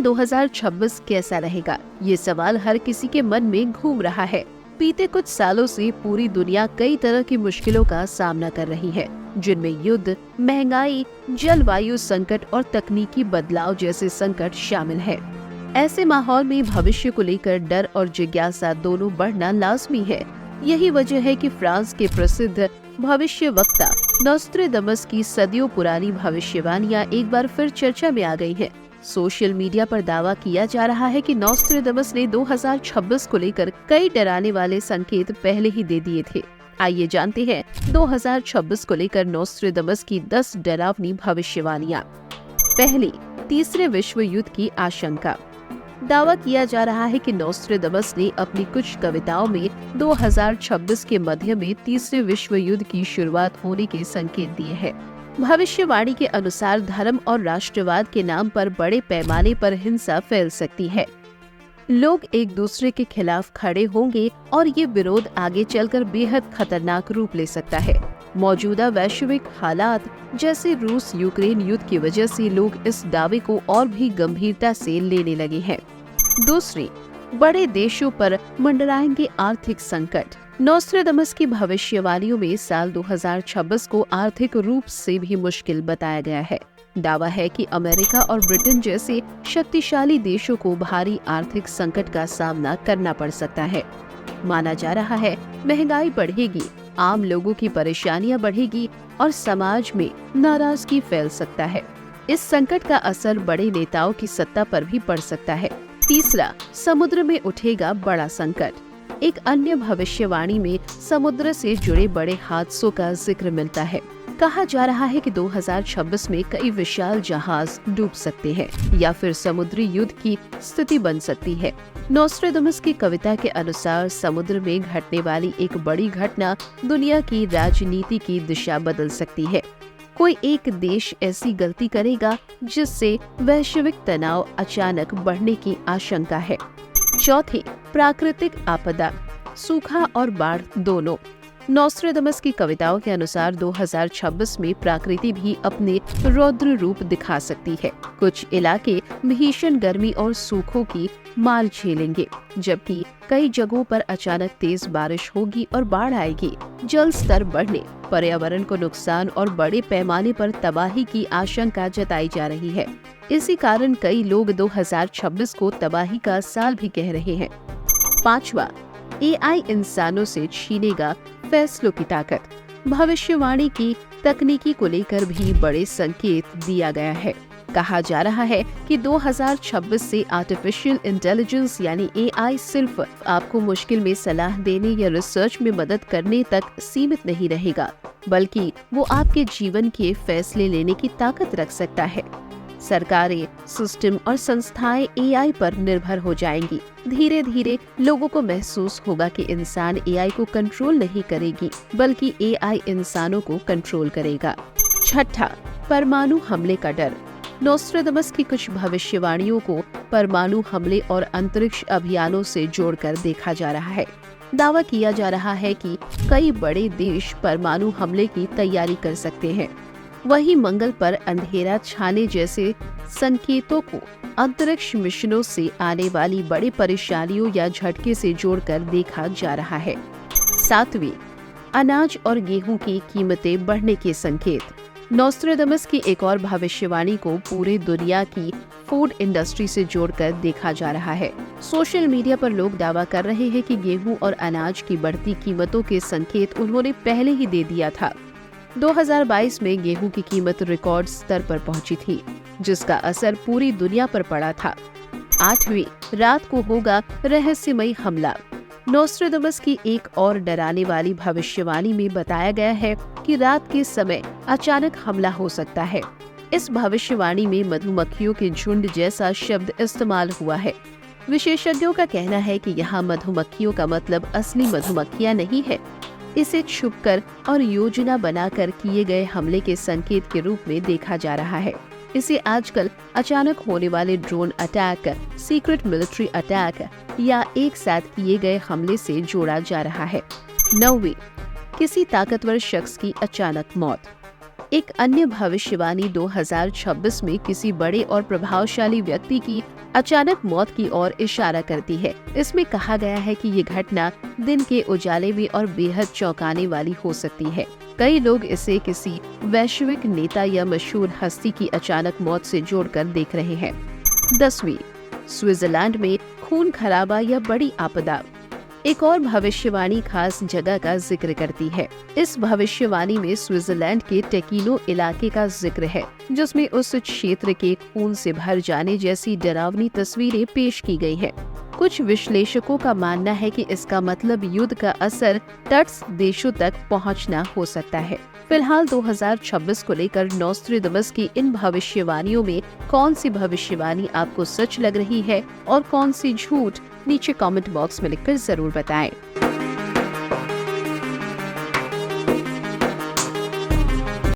2026 कैसा रहेगा? ये सवाल हर किसी के मन में घूम रहा है। बीते कुछ सालों से पूरी दुनिया कई तरह की मुश्किलों का सामना कर रही है, जिनमें युद्ध, महंगाई, जलवायु संकट और तकनीकी बदलाव जैसे संकट शामिल है। ऐसे माहौल में भविष्य को लेकर डर और जिज्ञासा दोनों बढ़ना लाजमी है। यही वजह है कि फ्रांस के प्रसिद्ध भविष्यवक्ता नोस्ट्रेडमस की सदियों पुरानी भविष्यवाणियां एक बार फिर चर्चा में आ गई है। सोशल मीडिया पर दावा किया जा रहा है कि नोस्ट्रेडमस ने 2026 को लेकर कई डराने वाले संकेत पहले ही दे दिए थे। आइए जानते हैं 2026 को लेकर नोस्ट्रेडमस की 10 डरावनी भविष्यवाणियां। पहली, तीसरे विश्व युद्ध की आशंका। दावा किया जा रहा है कि नोस्ट्रेडमस ने अपनी कुछ कविताओं में 2026 के मध्य में तीसरे विश्व युद्ध की शुरुआत होने के संकेत दिए हैं। भविष्यवाणी के अनुसार धर्म और राष्ट्रवाद के नाम पर बड़े पैमाने पर हिंसा फैल सकती है। लोग एक दूसरे के खिलाफ खड़े होंगे और ये विरोध आगे चलकर बेहद खतरनाक रूप ले सकता है। मौजूदा वैश्विक हालात जैसे रूस यूक्रेन युद्ध की वजह से लोग इस दावे को और भी गंभीरता से लेने लगे हैं। दूसरी, बड़े देशों पर मंडराएंगे आर्थिक संकट। नोस्ट्रेडमस की भविष्यवाणियों में साल 2026 को आर्थिक रूप से भी मुश्किल बताया गया है। दावा है कि अमेरिका और ब्रिटेन जैसे शक्तिशाली देशों को भारी आर्थिक संकट का सामना करना पड़ सकता है। माना जा रहा है महंगाई बढ़ेगी, आम लोगों की परेशानियां बढ़ेगी और समाज में नाराजगी फैल सकता है। इस संकट का असर बड़े नेताओं की सत्ता पर भी पड़ सकता है। तीसरा, समुद्र में उठेगा बड़ा संकट। एक अन्य भविष्यवाणी में समुद्र से जुड़े बड़े हादसों का जिक्र मिलता है। कहा जा रहा है कि 2026 में कई विशाल जहाज डूब सकते हैं या फिर समुद्री युद्ध की स्थिति बन सकती है। नोस्ट्रेडमस की कविता के अनुसार समुद्र में घटने वाली एक बड़ी घटना दुनिया की राजनीति की दिशा बदल सकती है। कोई एक देश ऐसी गलती करेगा जिससे वैश्विक तनाव अचानक बढ़ने की आशंका है। चौथी, प्राकृतिक आपदा, सूखा और बाढ़ दोनों। नोस्ट्रेडमस की कविताओं के अनुसार 2026 में प्रकृति भी अपने रौद्र रूप दिखा सकती है। कुछ इलाके भीषण गर्मी और सूखों की मार झेलेंगे, जबकि कई जगहों पर अचानक तेज बारिश होगी और बाढ़ आएगी। जल स्तर बढ़ने, पर्यावरण को नुकसान और बड़े पैमाने पर तबाही की आशंका जताई जा रही है। इसी कारण कई लोग 2026 को तबाही का साल भी कह रहे हैं। पांचवा, एआई इंसानों से छीनेगा फैसलों की ताकत। भविष्यवाणी की तकनीकी को लेकर भी बड़े संकेत दिया गया है। कहा जा रहा है कि 2026 से आर्टिफिशियल इंटेलिजेंस यानी एआई सिर्फ आपको मुश्किल में सलाह देने या रिसर्च में मदद करने तक सीमित नहीं रहेगा, बल्कि वो आपके जीवन के फैसले लेने की ताकत रख सकता है। सरकारें, सिस्टम और संस्थाएं एआई पर निर्भर हो जाएंगी। धीरे धीरे लोगों को महसूस होगा कि इंसान एआई को कंट्रोल नहीं करेगी, बल्कि एआई इंसानों को कंट्रोल करेगा। छठा, परमाणु हमले का डर। नोस्ट्रेडमस की कुछ भविष्यवाणियों को परमाणु हमले और अंतरिक्ष अभियानों से जोड़कर देखा जा रहा है। दावा किया जा रहा है कि कई बड़े देश परमाणु हमले की तैयारी कर सकते हैं। वहीं मंगल पर अंधेरा छाने जैसे संकेतों को अंतरिक्ष मिशनों से आने वाली बड़ी परेशानियों या झटके से जोड़कर देखा जा रहा है। सातवीं, अनाज और गेहूं की कीमतें बढ़ने के संकेत। नोस्ट्रेडमस की एक और भविष्यवाणी को पूरे दुनिया की फूड इंडस्ट्री से जोड़कर देखा जा रहा है। सोशल मीडिया पर लोग दावा कर रहे हैं कि गेहूं और अनाज की बढ़ती कीमतों के संकेत उन्होंने पहले ही दे दिया था। 2022 में गेहूं की कीमत रिकॉर्ड स्तर पर पहुंची थी, जिसका असर पूरी दुनिया पर पड़ा था। आठवीं, रात को होगा रहस्यमयी हमला। नोस्ट्रेडमस की एक और डराने वाली भविष्यवाणी में बताया गया है कि रात के समय अचानक हमला हो सकता है। इस भविष्यवाणी में मधुमक्खियों के झुंड जैसा शब्द इस्तेमाल हुआ है। विशेषज्ञों का कहना है कि यहाँ मधुमक्खियों का मतलब असली मधुमक्खियाँ नहीं है। इसे छुपकर और योजना बनाकर किए गए हमले के संकेत के रूप में देखा जा रहा है। इसे आजकल अचानक होने वाले drone attack, secret military attack या एक साथ किए गए हमले से जोड़ा जा रहा है। 9वीं, किसी ताकतवर शख्स की अचानक मौत। एक अन्य भविष्यवाणी 2026 में किसी बड़े और प्रभावशाली व्यक्ति की अचानक मौत की ओर इशारा करती है। इसमें कहा गया है कि ये घटना दिन के उजाले में और बेहद चौंकाने वाली हो सकती है। कई लोग इसे किसी वैश्विक नेता या मशहूर हस्ती की अचानक मौत से जोड़कर देख रहे हैं। 10वीं, स्विट्जरलैंड में खून खराबा या बड़ी आपदा। एक और भविष्यवाणी खास जगह का जिक्र करती है। इस भविष्यवाणी में स्विट्जरलैंड के टेकिनो इलाके का जिक्र है, जिसमें उस क्षेत्र के खून से भर जाने जैसी डरावनी तस्वीरें पेश की गई हैं। कुछ विश्लेषकों का मानना है कि इसका मतलब युद्ध का असर तटस्थ देशों तक पहुंचना हो सकता है। फिलहाल 2026 को लेकर नॉस्ट्रेडमस की इन भविष्यवाणियों में कौन सी भविष्यवाणी आपको सच लग रही है और कौन सी झूठ, नीचे कमेंट बॉक्स में लिखकर जरूर बताएं।